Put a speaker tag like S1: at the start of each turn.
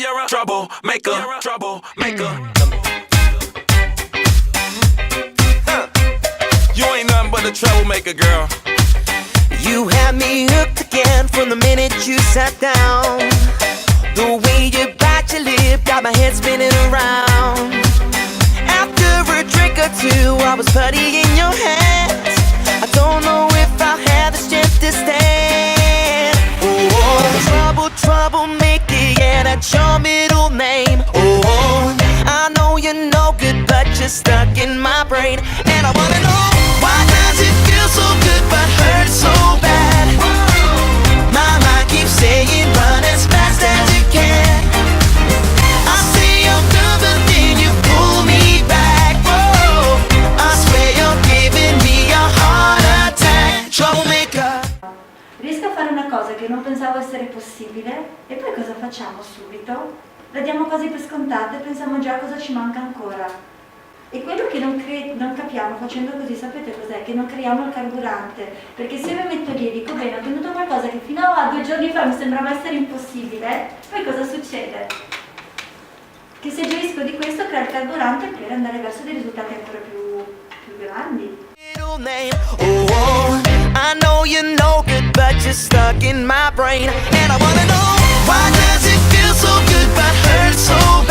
S1: You're a troublemaker, troublemaker. You ain't nothing but a troublemaker, girl.
S2: You had me hooked again from the minute you sat down. The way you bite your lip got my head spinning around. After a drink or two, I was putty in your hands. I don't know if I'll have the strength to stand. Oh, troublemaker, yeah, that's your middle name. Oh, I know you're no good, but you're stuck in my brain. And I wanna know, why does it feel so good but hurt so bad? My mind keeps saying run as fast as you can. I say I'm done, but then you pull me back. Whoa, I swear you're giving me a heart attack. Troublemaker.
S3: Riesco a fare una cosa che non pensavo essere possibile e poi cosa facciamo subito? La diamo quasi per scontate e pensiamo già a cosa ci manca ancora. E quello che non capiamo facendo così, sapete cos'è? Che non creiamo il carburante. Perché se io mi metto lì e dico bene, ho ottenuto qualcosa che fino a 2 giorni fa mi sembrava essere impossibile, poi cosa succede? Che se gioisco di questo crea il carburante per andare verso dei risultati ancora più grandi.
S2: Oh, I know you're no good, but you're stuck in my brain. And I wanna know, why does it feel so good but hurt so bad?